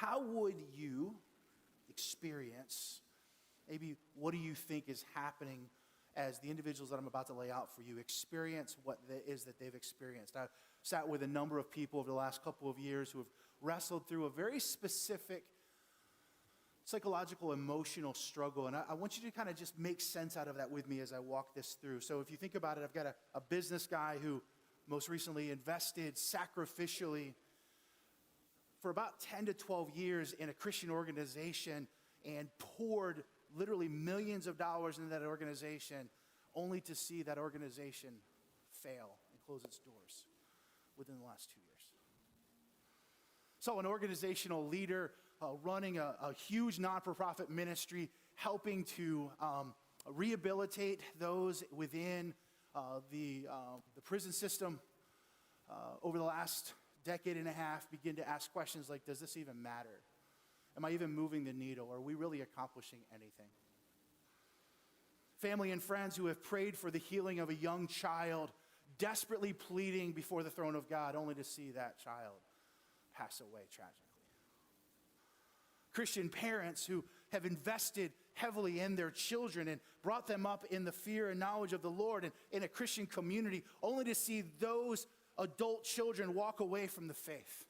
how would you experience, maybe what do you think is happening as the individuals that I'm about to lay out for you experience what it is that they've experienced? I've sat with a number of people over the last couple of years who have wrestled through a very specific psychological, emotional struggle, and I want you to kind of just make sense out of that with me as I walk this through. So if you think about it, I've got a business guy who most recently invested sacrificially for about 10 to 12 years in a Christian organization and poured literally millions of dollars into that organization, only to see that organization fail and close its doors within the last 2 years. So an organizational leader running a huge not-for-profit ministry, helping to rehabilitate those within the prison system over the last decade and a half, begin to ask questions like, does this even matter? Am I even moving the needle? Are we really accomplishing anything? Family and friends who have prayed for the healing of a young child, desperately pleading before the throne of God, only to see that child pass away tragically. Christian parents who have invested heavily in their children and brought them up in the fear and knowledge of the Lord and in a Christian community, only to see those adult children walk away from the faith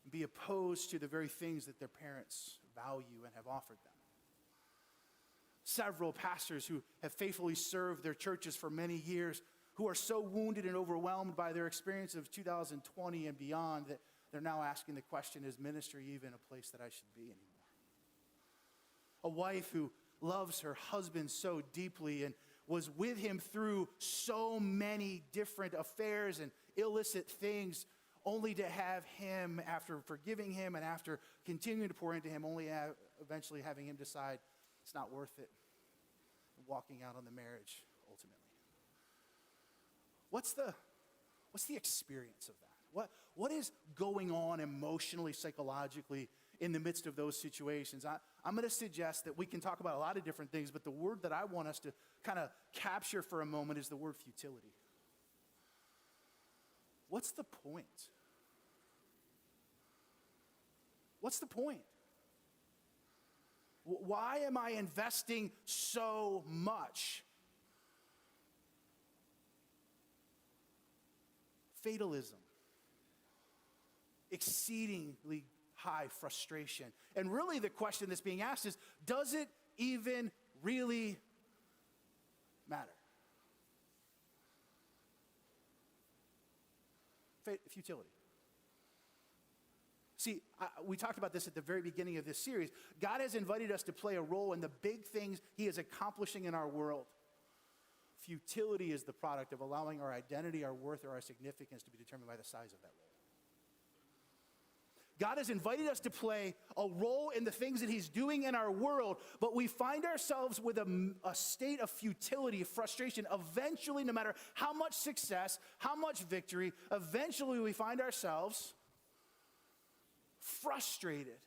and be opposed to the very things that their parents value and have offered them. Several pastors who have faithfully served their churches for many years, who are so wounded and overwhelmed by their experience of 2020 and beyond that they're now asking the question, is ministry even a place that I should be anymore? A wife who loves her husband so deeply and was with him through so many different affairs and illicit things, only to have him, after forgiving him and after continuing to pour into him, only eventually having him decide it's not worth it, and walking out on the marriage ultimately. What's the experience of that? What is going on emotionally, psychologically in the midst of those situations? I'm going to suggest that we can talk about a lot of different things, but the word that I want us to kind of capture for a moment is the word futility. What's the point? What's the point? Why am I investing so much? Fatalism. Exceedingly high frustration. And really the question that's being asked is, does it even really matter? Futility. See, we talked about this at the very beginning of this series. God has invited us to play a role in the big things he is accomplishing in our world. Futility is the product of allowing our identity, our worth, or our significance to be determined by the size of that role. God has invited us to play a role in the things that he's doing in our world, but we find ourselves with a state of futility, of frustration. Eventually, no matter how much success, how much victory, eventually we find ourselves frustrated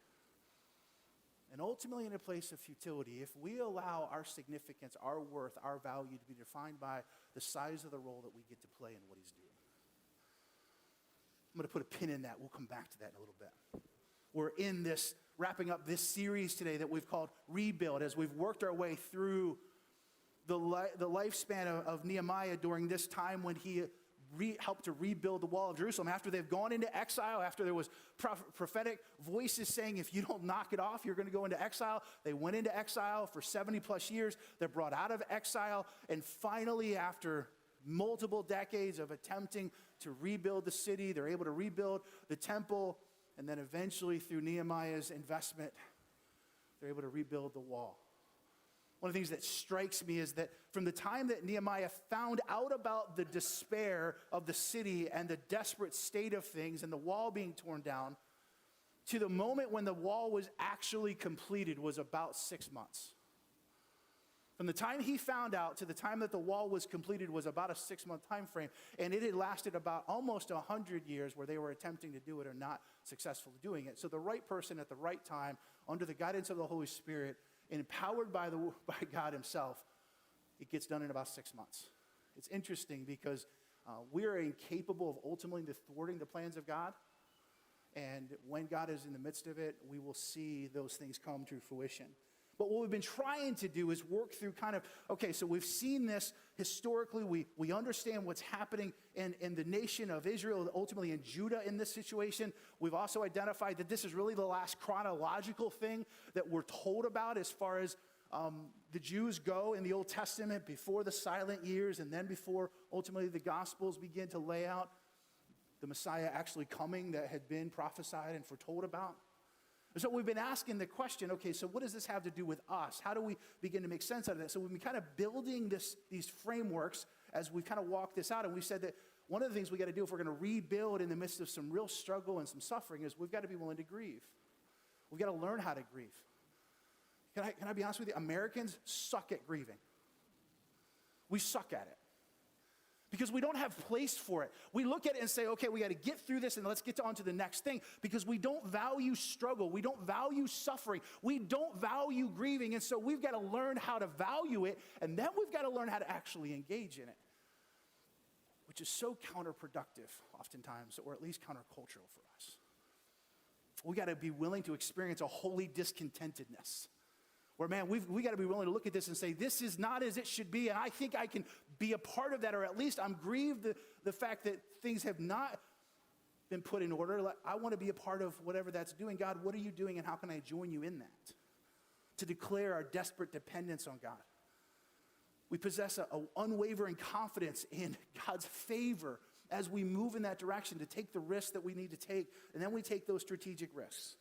and ultimately in a place of futility if we allow our significance, our worth, our value to be defined by the size of the role that we get to play in what he's doing. I'm going to put a pin in that. We'll come back to that in a little bit. We're in this, wrapping up this series today that we've called Rebuild, as we've worked our way through the lifespan of Nehemiah during this time when he helped to rebuild the wall of Jerusalem. After they've gone into exile, after there was prophetic voices saying, if you don't knock it off, you're going to go into exile. They went into exile for 70 plus years. They're brought out of exile. And finally, after multiple decades of attempting to rebuild the city, they're able to rebuild the temple. And then eventually, through Nehemiah's investment, they're able to rebuild the wall. One of the things that strikes me is that from the time that Nehemiah found out about the despair of the city and the desperate state of things and the wall being torn down, to the moment when the wall was actually completed was about 6 months. From the time he found out to the time that the wall was completed was about a 6-month time frame, and it had lasted about almost 100 years where they were attempting to do it or not successfully doing it. So the right person at the right time, under the guidance of the Holy Spirit, empowered by God himself, it gets done in about 6 months. It's interesting because we are incapable of ultimately thwarting the plans of God. And when God is in the midst of it, we will see those things come to fruition. But what we've been trying to do is work through kind of, okay, so we've seen this historically. We understand what's happening in the nation of Israel, ultimately in Judah in this situation. We've also identified that this is really the last chronological thing that we're told about as far as the Jews go in the Old Testament before the silent years and then before ultimately the Gospels begin to lay out the Messiah actually coming that had been prophesied and foretold about. And so we've been asking the question, okay, so what does this have to do with us? How do we begin to make sense out of that? So we've been kind of building these frameworks as we kind of walk this out. And we said that one of the things we got to do if we're going to rebuild in the midst of some real struggle and some suffering is we've got to be willing to grieve. We've got to learn how to grieve. Can I be honest with you? Americans suck at grieving. We suck at it. Because we don't have place for it. We look at it and say, okay, we got to get through this and let's get on to the next thing. Because we don't value struggle. We don't value suffering. We don't value grieving. And so we've got to learn how to value it. And then we've got to learn how to actually engage in it. Which is so counterproductive oftentimes, or at least countercultural for us. We got to be willing to experience a holy discontentedness. Where, man, we got to be willing to look at this and say, this is not as it should be, and I think I can be a part of that, or at least I'm grieved the fact that things have not been put in order. I want to be a part of whatever that's doing. God, what are you doing, and how can I join you in that? To declare our desperate dependence on God. We possess an unwavering confidence in God's favor as we move in that direction to take the risks that we need to take, and then we take those strategic risks.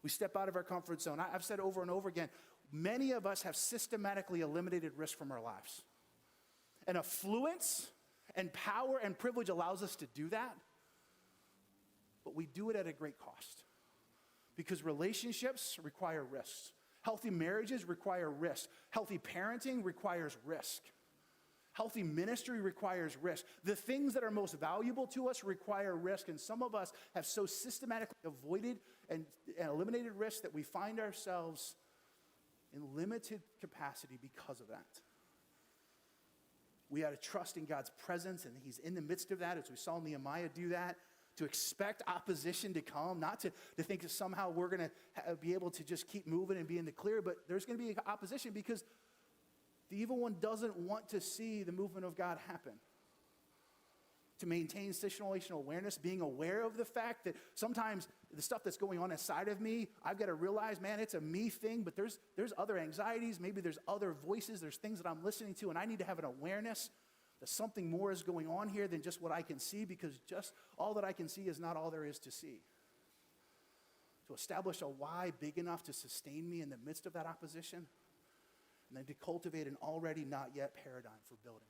We step out of our comfort zone. I've said over and over again, many of us have systematically eliminated risk from our lives. And affluence and power and privilege allows us to do that. But we do it at a great cost. Because relationships require risks. Healthy marriages require risk. Healthy parenting requires risk. Healthy ministry requires risk. The things that are most valuable to us require risk. And some of us have so systematically avoided and eliminated risk that we find ourselves in limited capacity because of that. We ought to trust in God's presence, and he's in the midst of that, as we saw Nehemiah do that, to expect opposition to come, not to think that somehow we're going to be able to just keep moving and be in the clear, but there's going to be opposition because the evil one doesn't want to see the movement of God happen. To maintain situational awareness, being aware of the fact that sometimes the stuff that's going on inside of me, I've got to realize, man, it's a me thing, but there's other anxieties, maybe there's other voices, there's things that I'm listening to, and I need to have an awareness that something more is going on here than just what I can see, because just all that I can see is not all there is to see. To establish a why big enough to sustain me in the midst of that opposition, and then to cultivate an already not yet paradigm for building.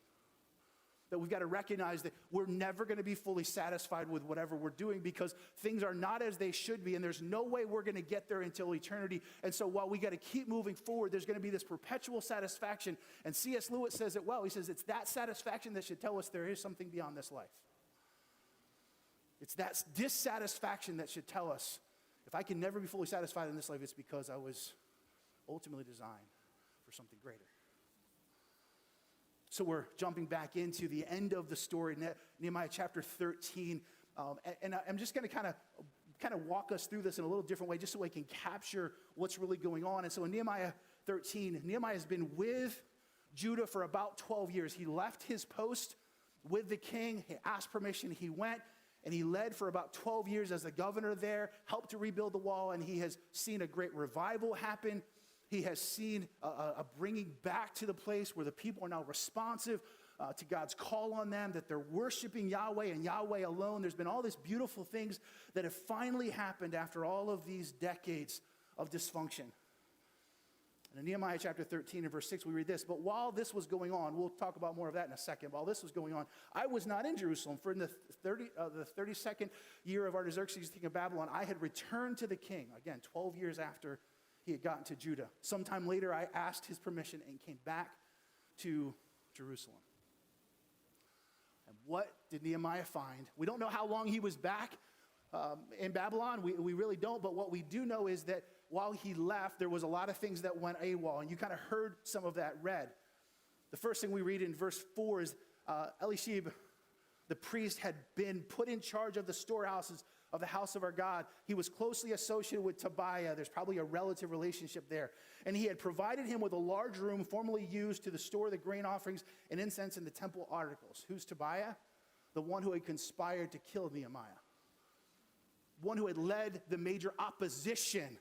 That we've got to recognize that we're never going to be fully satisfied with whatever we're doing because things are not as they should be, and there's no way we're going to get there until eternity. And so while we got to keep moving forward, there's going to be this perpetual satisfaction. And C.S. Lewis says it well. He says it's that satisfaction that should tell us there is something beyond this life. It's that dissatisfaction that should tell us if I can never be fully satisfied in this life, it's because I was ultimately designed for something greater. So we're jumping back into the end of the story, Nehemiah chapter 13. And I'm just going to kind of walk us through this in a little different way just so we can capture what's really going on. And so in Nehemiah 13, Nehemiah has been with Judah for about 12 years. He left his post with the king. He asked permission. He went, and he led for about 12 years as the governor there, helped to rebuild the wall, and he has seen a great revival happen. He has seen a bringing back to the place where the people are now responsive to God's call on them, that they're worshiping Yahweh and Yahweh alone. There's been all these beautiful things that have finally happened after all of these decades of dysfunction. And in Nehemiah chapter 13 and verse 6, we read this: "But while this was going on," we'll talk about more of that in a second. While this was going on, I was not in Jerusalem, for in the 32nd year of Artaxerxes, the king of Babylon, I had returned to the king. Again, 12 years after he had gotten to Judah. Sometime later, I asked his permission and came back to Jerusalem. And what did Nehemiah find? We don't know how long he was back in Babylon. We really don't. But what we do know is that while he left, there was a lot of things that went AWOL. And you kind of heard some of that read. The first thing we read in verse 4 is Eliashib, the priest, had been put in charge of the storehouses of the house of our God. He was closely associated with Tobiah. There's probably a relative relationship there. And he had provided him with a large room formerly used to store the grain offerings and incense in the temple articles. Who's Tobiah? The one who had conspired to kill Nehemiah. One who had led the major opposition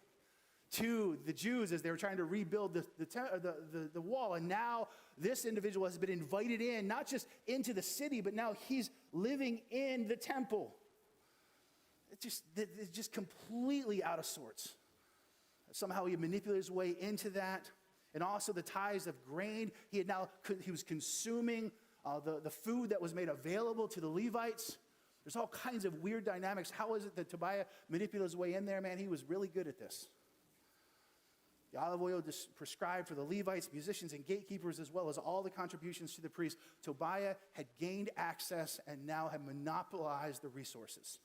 to the Jews as they were trying to rebuild the wall. And now this individual has been invited in, not just into the city, but now he's living in the temple. It's just completely out of sorts. Somehow he manipulated his way into that. And also the tithes of grain. He was consuming the food that was made available to the Levites. There's all kinds of weird dynamics. How is it that Tobiah manipulated his way in there? Man, he was really good at this. The olive oil prescribed for the Levites, musicians, and gatekeepers, as well as all the contributions to the priests. Tobiah had gained access and now had monopolized the resources.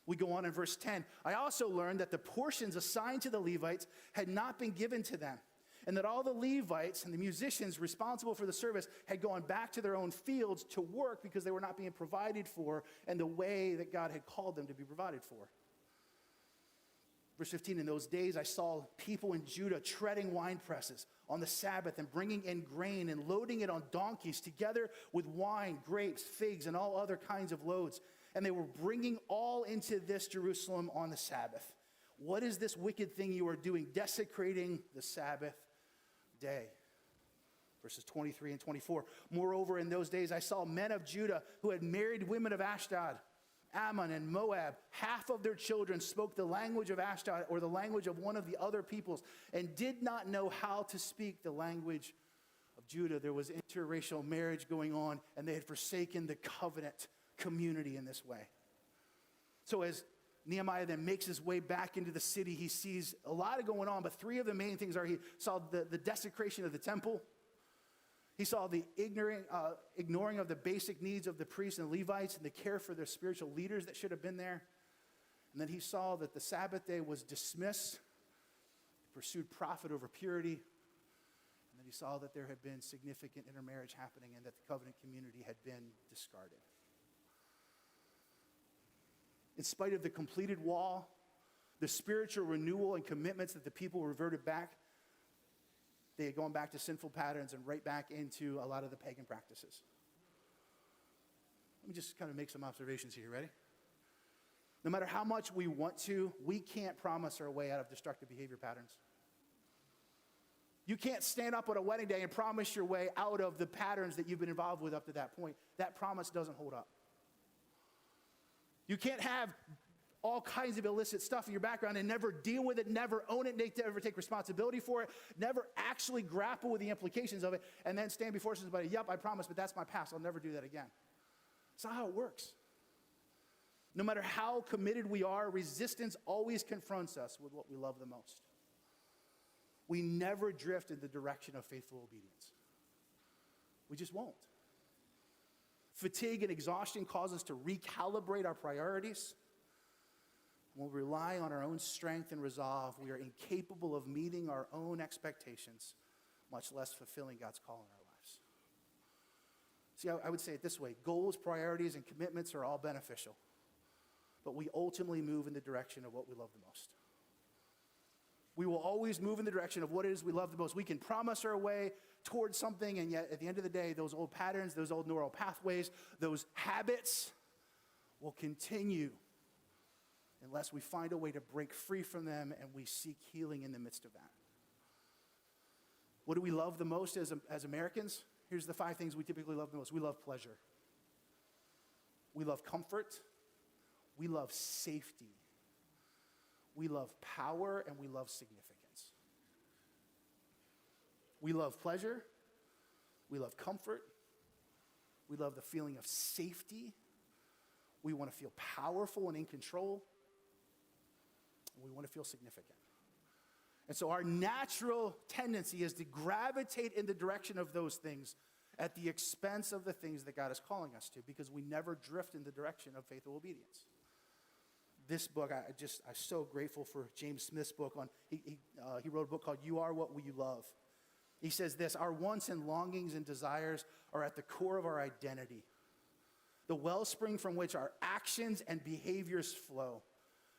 We go on in verse 10. I also learned that the portions assigned to the Levites had not been given to them, and that all the Levites and the musicians responsible for the service had gone back to their own fields to work because they were not being provided for in the way that God had called them to be provided for. Verse 15, in those days I saw people in Judah treading wine presses on the Sabbath and bringing in grain and loading it on donkeys together with wine, grapes, figs, and all other kinds of loads. And they were bringing all into this Jerusalem on the Sabbath. What is this wicked thing you are doing, desecrating the Sabbath day? Verses 23 and 24. Moreover, in those days I saw men of Judah who had married women of Ashdod, Ammon, and Moab. Half of their children spoke the language of Ashdod or the language of one of the other peoples and did not know how to speak the language of Judah. There was interracial marriage going on, and they had forsaken the covenant community in this way. So as Nehemiah then makes his way back into the city, he sees a lot of going on, but three of the main things are he saw the desecration of the temple. He saw the ignoring of the basic needs of the priests and Levites and the care for their spiritual leaders that should have been there. And then he saw that the Sabbath day was dismissed, pursued profit over purity. And then he saw that there had been significant intermarriage happening and that the covenant community had been discarded. In spite of the completed wall, the spiritual renewal and commitments that the people reverted back, they had gone back to sinful patterns and right back into a lot of the pagan practices. Let me just kind of make some observations here. Ready? No matter how much we want to, we can't promise our way out of destructive behavior patterns. You can't stand up on a wedding day and promise your way out of the patterns that you've been involved with up to that point. That promise doesn't hold up. You can't have all kinds of illicit stuff in your background and never deal with it, never own it, never take responsibility for it, never actually grapple with the implications of it, and then stand before somebody, yep, I promise, but that's my past. I'll never do that again. It's not how it works. No matter how committed we are, resistance always confronts us with what we love the most. We never drift in the direction of faithful obedience. We just won't. Fatigue and exhaustion cause us to recalibrate our priorities. When we rely on our own strength and resolve, we are incapable of meeting our own expectations, much less fulfilling God's call in our lives. See, I would say it this way. Goals, priorities, and commitments are all beneficial, but we ultimately move in the direction of what we love the most. We will always move in the direction of what it is we love the most. We can promise our way towards something, and yet at the end of the day, those old patterns, those old neural pathways, those habits will continue unless we find a way to break free from them and we seek healing in the midst of that. What do we love the most as Americans? Here's the 5 things we typically love the most. We love pleasure. We love comfort. We love safety. We love power, and we love significance. We love pleasure. We love comfort. We love the feeling of safety. We want to feel powerful and in control. We want to feel significant. And so our natural tendency is to gravitate in the direction of those things at the expense of the things that God is calling us to, because we never drift in the direction of faithful obedience. This book, I'm so grateful for James Smith's book on, he wrote a book called You Are What You Love. He says this: our wants and longings and desires are at the core of our identity. the wellspring from which our actions and behaviors flow.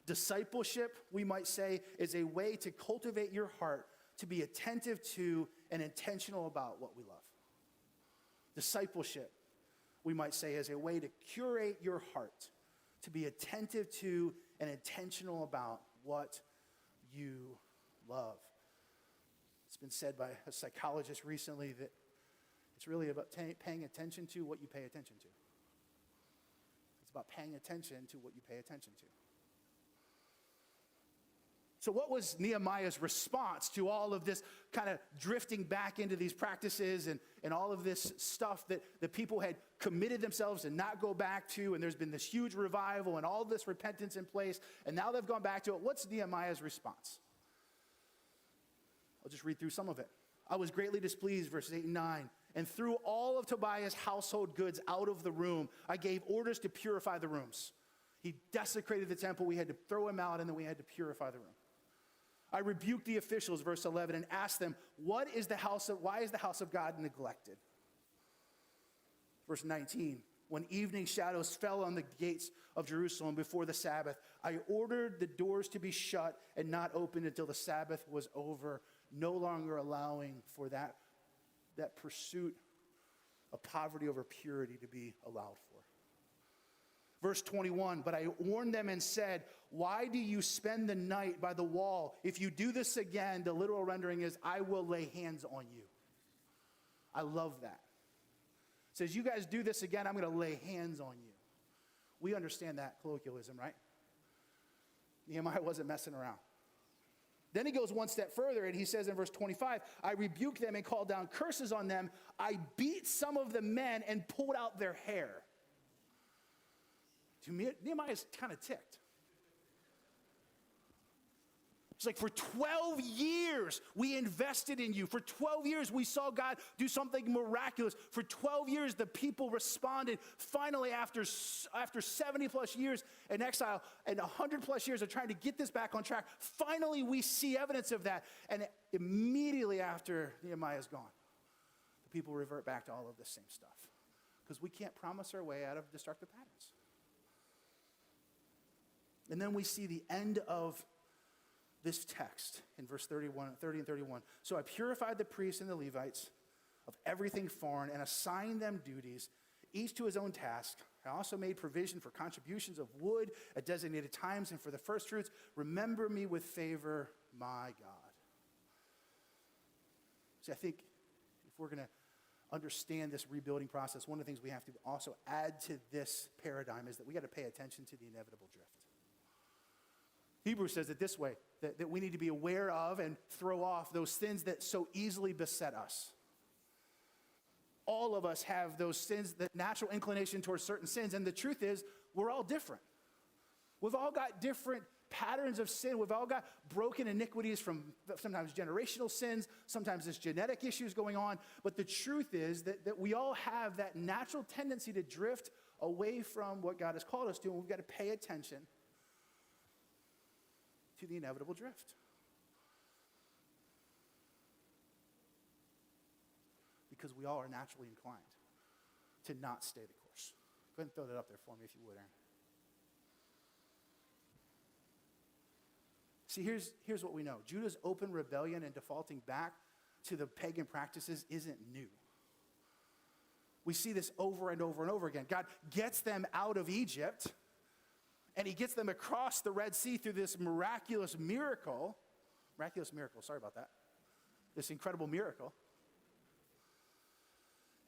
Discipleship, we might say, is a way to cultivate your heart to be attentive to and intentional about what we love. Discipleship, we might say, is a way to curate your heart to be attentive to and intentional about what you love. It's been said by a psychologist recently that it's really about paying attention to what you pay attention to. It's about paying attention to what you pay attention to. So what was Nehemiah's response to all of this kind of drifting back into these practices and all of this stuff that the people had committed themselves to not go back to, and there's been this huge revival and all this repentance in place, and now they've gone back to it. What's Nehemiah's response? I'll just read through some of it. I was greatly displeased, verses 8 and 9, and threw all of Tobiah's household goods out of the room. I gave orders to purify the rooms. He desecrated the temple. We had to throw him out, and then we had to purify the room. I rebuked the officials, verse 11, and asked them, why is the house of God neglected? Verse 19, when evening shadows fell on the gates of Jerusalem before the Sabbath, I ordered the doors to be shut and not opened until the Sabbath was over, no longer allowing for that pursuit of poverty over purity to be allowed for. Verse 21, but I warned them and said, why do you spend the night by the wall? If you do this again, the literal rendering is, I will lay hands on you. I love that. It says, you guys do this again, I'm going to lay hands on you. We understand that colloquialism, right? Nehemiah wasn't messing around. Then he goes one step further and he says in verse 25, I rebuked them and called down curses on them. I beat some of the men and pulled out their hair. To me, Nehemiah's kind of ticked. It's like, for 12 years, we invested in you. For 12 years, we saw God do something miraculous. For 12 years, the people responded. Finally, after 70 plus years in exile and 100 plus years of trying to get this back on track, finally we see evidence of that. And immediately after Nehemiah's gone, the people revert back to all of this same stuff. Because we can't promise our way out of destructive patterns. And then we see the end of this text in verse 30 and 31. So I purified the priests and the Levites of everything foreign and assigned them duties, each to his own task. I also made provision for contributions of wood at designated times and for the first fruits. Remember me with favor, my God. See, I think if we're going to understand this rebuilding process, one of the things we have to also add to this paradigm is that we got to pay attention to the inevitable drift. Hebrews says it this way, that we need to be aware of and throw off those sins that so easily beset us. All of us have those sins, that natural inclination towards certain sins, and the truth is, we're all different. We've all got different patterns of sin. We've all got broken iniquities from sometimes generational sins, sometimes there's genetic issues going on, but the truth is that we all have that natural tendency to drift away from what God has called us to, and we've got to pay attention to the inevitable drift. Because we all are naturally inclined to not stay the course. Go ahead and throw that up there for me if you would, Aaron. See, here's what we know. Judah's open rebellion and defaulting back to the pagan practices isn't new. We see this over and over and over again. God gets them out of Egypt, and he gets them across the Red Sea through this miraculous miracle, sorry about that, this incredible miracle.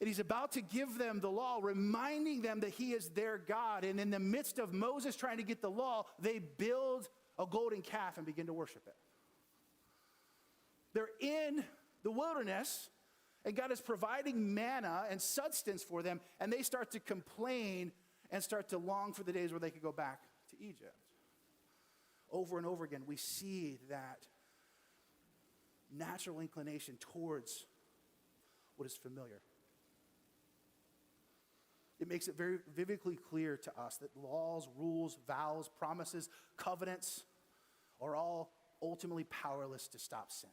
And he's about to give them the law, reminding them that he is their God. And in the midst of Moses trying to get the law, they build a golden calf and begin to worship it. They're in the wilderness, and God is providing manna and substance for them, and they start to complain and start to long for the days where they could go back to Egypt. Over and over again, we see that natural inclination towards what is familiar. It makes it very vividly clear to us that laws, rules, vows, promises, covenants are all ultimately powerless to stop sin.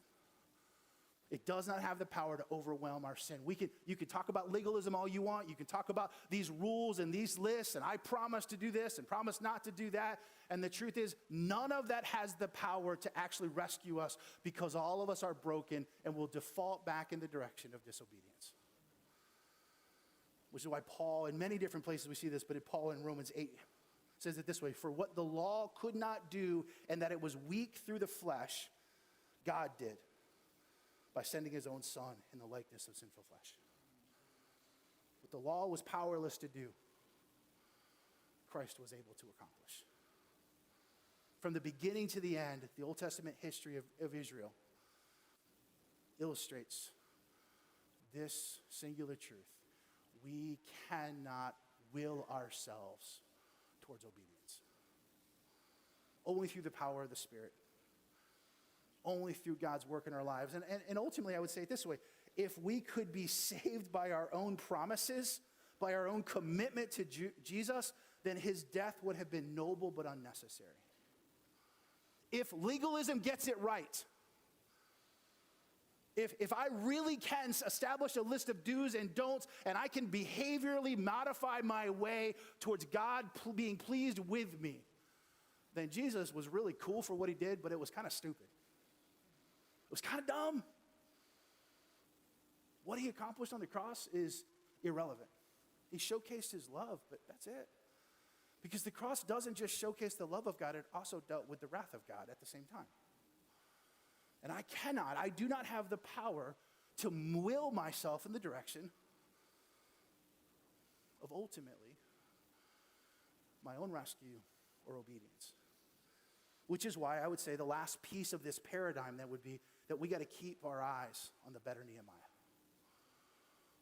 It does not have the power to overwhelm our sin. You can talk about legalism all you want. You can talk about these rules and these lists, and I promise to do this and promise not to do that. And the truth is, none of that has the power to actually rescue us, because all of us are broken and will default back in the direction of disobedience. Which is why Paul, in many different places we see this, but Paul in Romans 8 says it this way: for what the law could not do, and that it was weak through the flesh, God did, by sending his own son in the likeness of sinful flesh. What the law was powerless to do, Christ was able to accomplish. From the beginning to the end, the Old Testament history of Israel illustrates this singular truth: we cannot will ourselves towards obedience. Only through the power of the Spirit. Only through God's work in our lives. And ultimately, I would say it this way: if we could be saved by our own promises, by our own commitment to Jesus, then his death would have been noble but unnecessary. If legalism gets it right, if I really can establish a list of do's and don'ts, and I can behaviorally modify my way towards God being pleased with me, then Jesus was really cool for what he did, but it was kind of stupid. It was kind of dumb. What he accomplished on the cross is irrelevant. He showcased his love, but that's it. Because the cross doesn't just showcase the love of God, it also dealt with the wrath of God at the same time. And I do not have the power to will myself in the direction of ultimately my own rescue or obedience. Which is why I would say the last piece of this paradigm that would be that we got to keep our eyes on the better Nehemiah.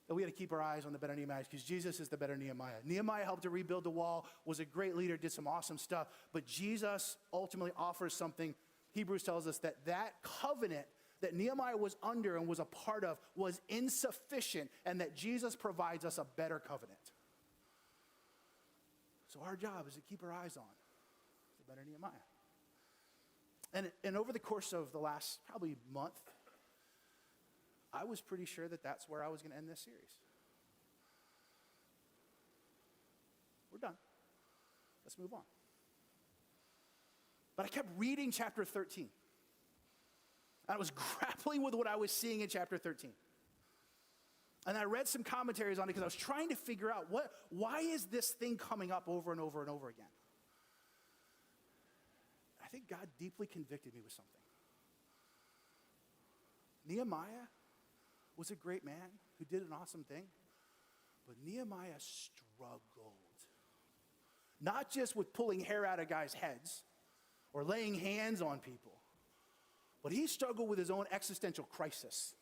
That we got to keep our eyes on the better Nehemiah, because Jesus is the better Nehemiah. Nehemiah helped to rebuild the wall, was a great leader, did some awesome stuff, but Jesus ultimately offers something. Hebrews tells us that covenant that Nehemiah was under and was a part of was insufficient, and that Jesus provides us a better covenant. So our job is to keep our eyes on the better Nehemiah. And over the course of the last probably month, I was pretty sure that that's where I was going to end this series. We're done. Let's move on. But I kept reading chapter 13. I was grappling with what I was seeing in chapter 13. And I read some commentaries on it because I was trying to figure out why is this thing coming up over and over and over again? I think God deeply convicted me with something. Nehemiah was a great man who did an awesome thing, but Nehemiah struggled. Not just with pulling hair out of guys' heads or laying hands on people, but he struggled with his own existential crisis.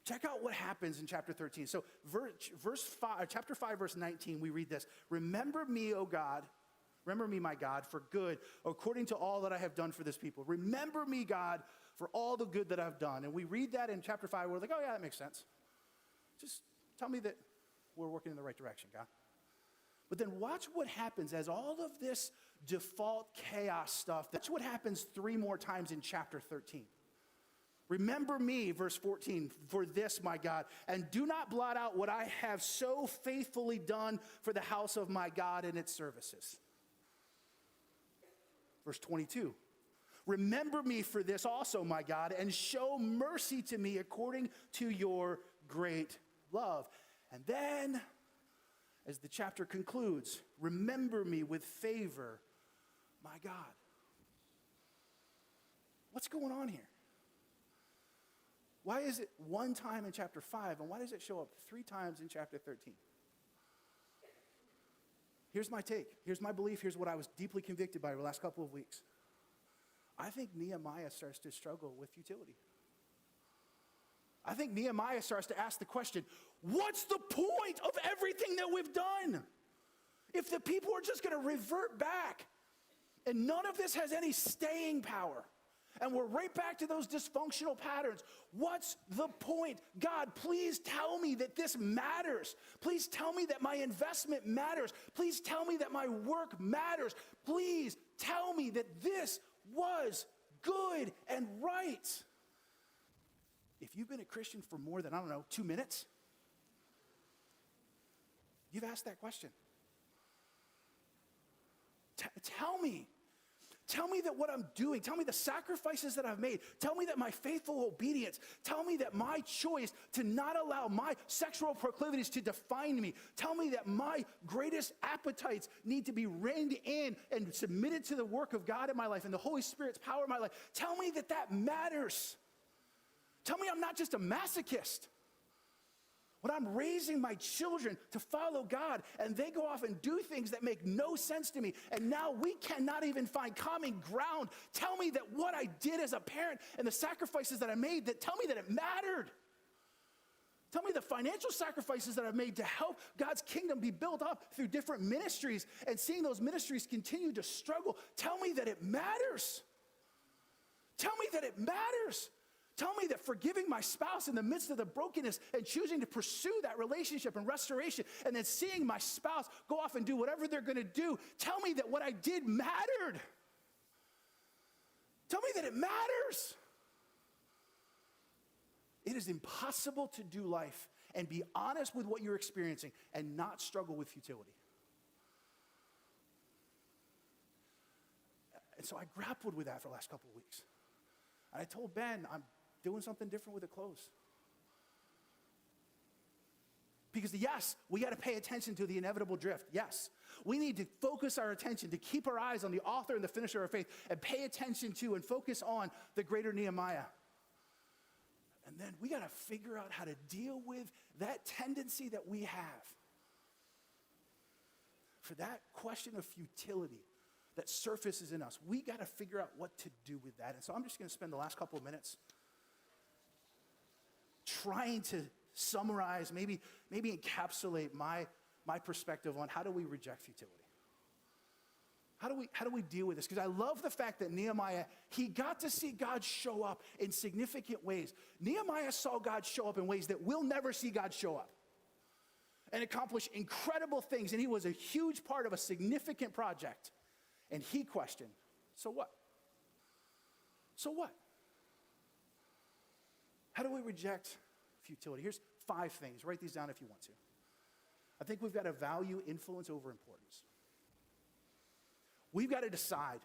Check out what happens in chapter 13. So chapter 5, verse 19, we read this: remember me, O God. Remember me, my God, for good, according to all that I have done for this people. Remember me, God, for all the good that I've done. And we read that in chapter 5. We're like, oh, yeah, that makes sense. Just tell me that we're working in the right direction, God. But then watch what happens as all of this default chaos stuff. That's what happens 3 more times in chapter 13. Remember me, verse 14, for this, my God, and do not blot out what I have so faithfully done for the house of my God and its services. Verse 22, remember me for this also, my God, and show mercy to me according to your great love. And then, as the chapter concludes, remember me with favor, my God. What's going on here? Why is it one time in chapter 5, and why does it show up 3 times in chapter 13? Here's my take. Here's my belief. Here's what I was deeply convicted by over the last couple of weeks. I think Nehemiah starts to struggle with futility. I think Nehemiah starts to ask the question, what's the point of everything that we've done? If the people are just going to revert back, and none of this has any staying power, and we're right back to those dysfunctional patterns, what's the point? God, please tell me that this matters. Please tell me that my investment matters. Please tell me that my work matters. Please tell me that this was good and right. if you've been a Christian for more than, 2 minutes, you've asked that question. Tell me. Tell me that what I'm doing, tell me the sacrifices that I've made, tell me that my faithful obedience, tell me that my choice to not allow my sexual proclivities to define me, tell me that my greatest appetites need to be reined in and submitted to the work of God in my life and the Holy Spirit's power in my life. Tell me that that matters. Tell me I'm not just a masochist. When I'm raising my children to follow God and they go off and do things that make no sense to me, and now we cannot even find common ground, tell me that what I did as a parent and the sacrifices that I made, that tell me that it mattered. Tell me the financial sacrifices that I've made to help God's kingdom be built up through different ministries and seeing those ministries continue to struggle. Tell me that it matters. Tell me that it matters. Tell me that forgiving my spouse in the midst of the brokenness and choosing to pursue that relationship and restoration and then seeing my spouse go off and do whatever they're going to do, tell me that what I did mattered. Tell me that it matters. It is impossible to do life and be honest with what you're experiencing and not struggle with futility. And so I grappled with that for the last couple of weeks. And I told Ben, I'm doing something different with the clothes. Because yes, we got to pay attention to the inevitable drift. Yes, we need to focus our attention, to keep our eyes on the author and the finisher of our faith, and pay attention to and focus on the greater Nehemiah. And then we got to figure out how to deal with that tendency that we have for that question of futility that surfaces in us. We got to figure out what to do with that. And so I'm just going to spend the last couple of minutes trying to summarize, maybe encapsulate my perspective on how do we reject futility. How do we deal with this? Because I love the fact that Nehemiah, he got to see God show up in significant ways. Nehemiah saw God show up in ways that we'll never see God show up and accomplish incredible things. And he was a huge part of a significant project. And he questioned, so what? So what? How do we reject futility? Here's 5 things. Write these down if you want to. I think we've got to value influence over importance. We've got to decide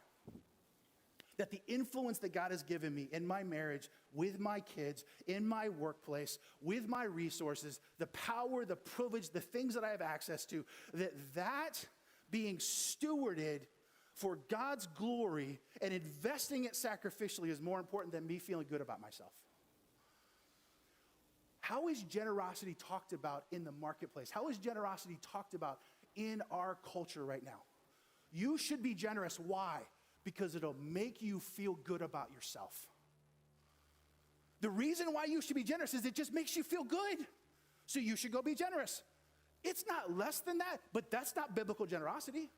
that the influence that God has given me in my marriage, with my kids, in my workplace, with my resources, the power, the privilege, the things that I have access to, that being stewarded for God's glory and investing it sacrificially is more important than me feeling good about myself. How is generosity talked about in the marketplace? How is generosity talked about in our culture right now? You should be generous. Why? Because it'll make you feel good about yourself. The reason why you should be generous is it just makes you feel good. So you should go be generous. It's not less than that, but that's not biblical generosity.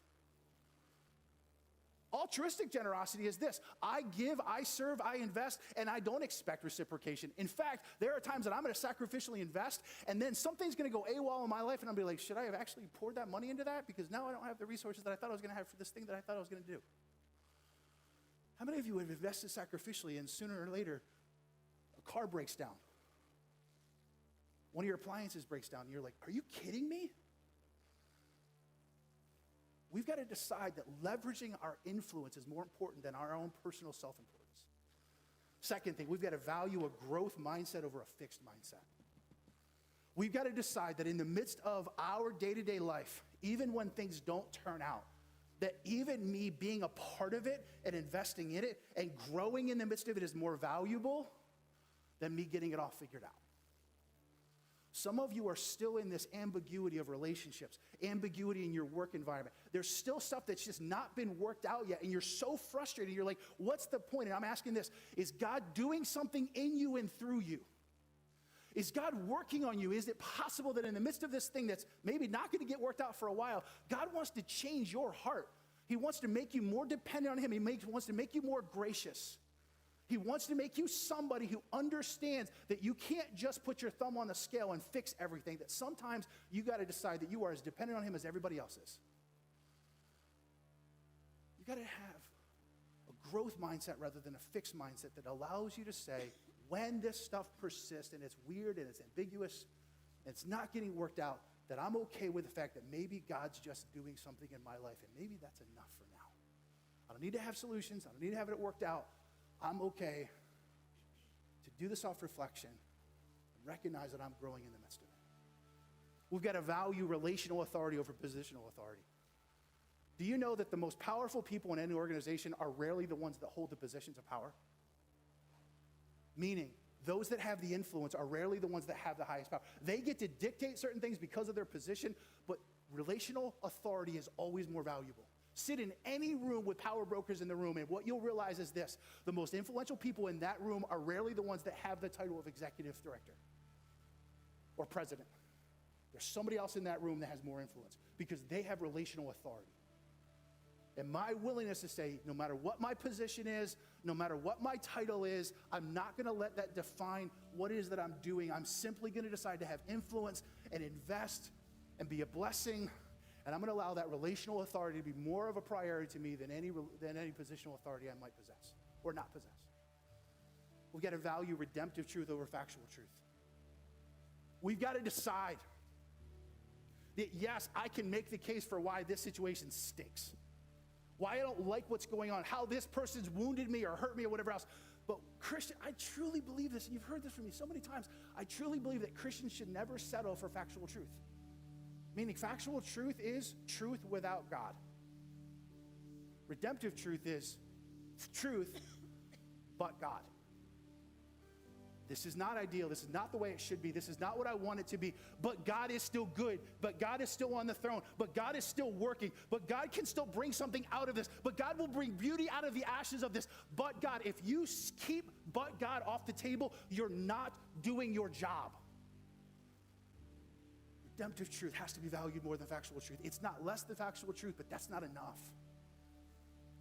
Altruistic generosity is this: I give, I serve, I invest, and I don't expect reciprocation. In fact, there are times that I'm going to sacrificially invest, and then something's going to go AWOL in my life, and I'll be like, should I have actually poured that money into that? Because now I don't have the resources that I thought I was going to have for this thing that I thought I was going to do. How many of you have invested sacrificially, and sooner or later, a car breaks down? One of your appliances breaks down, and you're like, are you kidding me? We've got to decide that leveraging our influence is more important than our own personal self-importance. Second thing, we've got to value a growth mindset over a fixed mindset. We've got to decide that in the midst of our day-to-day life, even when things don't turn out, that even me being a part of it and investing in it and growing in the midst of it is more valuable than me getting it all figured out. Some of you are still in this ambiguity of relationships, ambiguity in your work environment. There's still stuff that's just not been worked out yet, and you're so frustrated. You're like, what's the point? And I'm asking this: is God doing something in you and through you? Is God working on you? Is it possible that in the midst of this thing that's maybe not going to get worked out for a while, God wants to change your heart? He wants to make you more dependent on him. He wants to make you more gracious. He wants to make you somebody who understands that you can't just put your thumb on the scale and fix everything, that sometimes you got to decide that you are as dependent on him as everybody else is. You got to have a growth mindset rather than a fixed mindset that allows you to say, when this stuff persists and it's weird and it's ambiguous and it's not getting worked out, that I'm okay with the fact that maybe God's just doing something in my life and maybe that's enough for now. I don't need to have solutions. I don't need to have it worked out. I'm okay to do the self-reflection and recognize that I'm growing in the midst of it. We've got to value relational authority over positional authority. Do you know that the most powerful people in any organization are rarely the ones that hold the positions of power? Meaning, those that have the influence are rarely the ones that have the highest power. They get to dictate certain things because of their position, but relational authority is always more valuable. Sit in any room with power brokers in the room, and what you'll realize is this: the most influential people in that room are rarely the ones that have the title of executive director or president. There's somebody else in that room that has more influence because they have relational authority. And my willingness to say, no matter what my position is, no matter what my title is, I'm not going to let that define what it is that I'm doing. I'm simply going to decide to have influence and invest and be a blessing. And I'm going to allow that relational authority to be more of a priority to me than any positional authority I might possess or not possess. We've got to value redemptive truth over factual truth. We've got to decide that, yes, I can make the case for why this situation stinks, why I don't like what's going on, how this person's wounded me or hurt me or whatever else. But Christian, I truly believe this, and you've heard this from me so many times. I truly believe that Christians should never settle for factual truth. Meaning factual truth is truth without God. Redemptive truth is truth but God. This is not ideal. This is not the way it should be. This is not what I want it to be. But God is still good. But God is still on the throne. But God is still working. But God can still bring something out of this. But God will bring beauty out of the ashes of this. But God, if you keep but God off the table, you're not doing your job. Redemptive truth has to be valued more than factual truth. It's not less than factual truth, but that's not enough.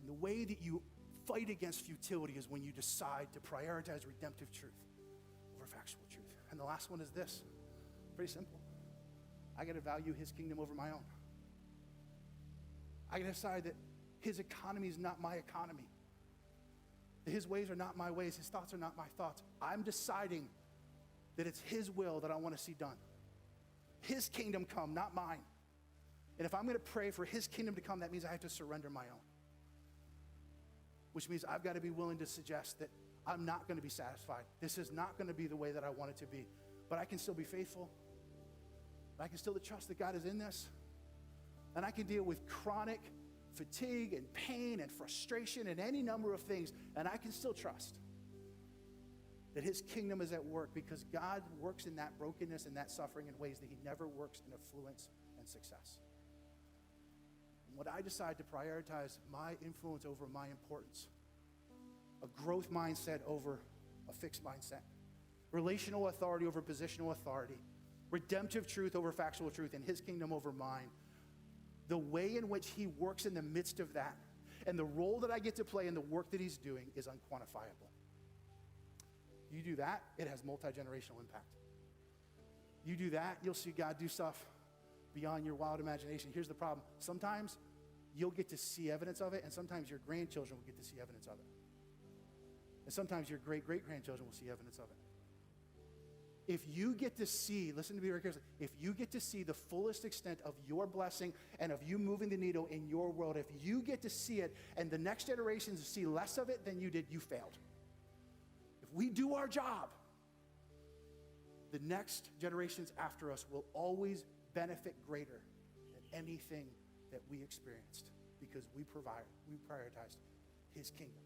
And the way that you fight against futility is when you decide to prioritize redemptive truth over factual truth. And the last one is this. Pretty simple. I got to value his kingdom over my own. I got to decide that his economy is not my economy. That his ways are not my ways. His thoughts are not my thoughts. I'm deciding that it's his will that I want to see done. His kingdom come, not mine. And if I'm going to pray for his kingdom to come, that means I have to surrender my own. Which means I've got to be willing to suggest that I'm not going to be satisfied. This is not going to be the way that I want it to be. But I can still be faithful. I can still trust that God is in this. And I can deal with chronic fatigue and pain and frustration and any number of things. And I can still trust that his kingdom is at work because God works in that brokenness and that suffering in ways that he never works in affluence and success. And when I decide to prioritize my influence over my importance, a growth mindset over a fixed mindset, relational authority over positional authority, redemptive truth over factual truth, and his kingdom over mine, the way in which he works in the midst of that and the role that I get to play in the work that he's doing is unquantifiable. You do that, it has multi-generational impact. You do that, you'll see God do stuff beyond your wild imagination. Here's the problem. Sometimes you'll get to see evidence of it, and sometimes your grandchildren will get to see evidence of it. And sometimes your great-great-grandchildren will see evidence of it. If you get to see, listen to me very carefully, if you get to see the fullest extent of your blessing and of you moving the needle in your world, if you get to see it and the next generations see less of it than you did, you failed. If we do our job, the next generations after us will always benefit greater than anything that we experienced because we prioritized his kingdom.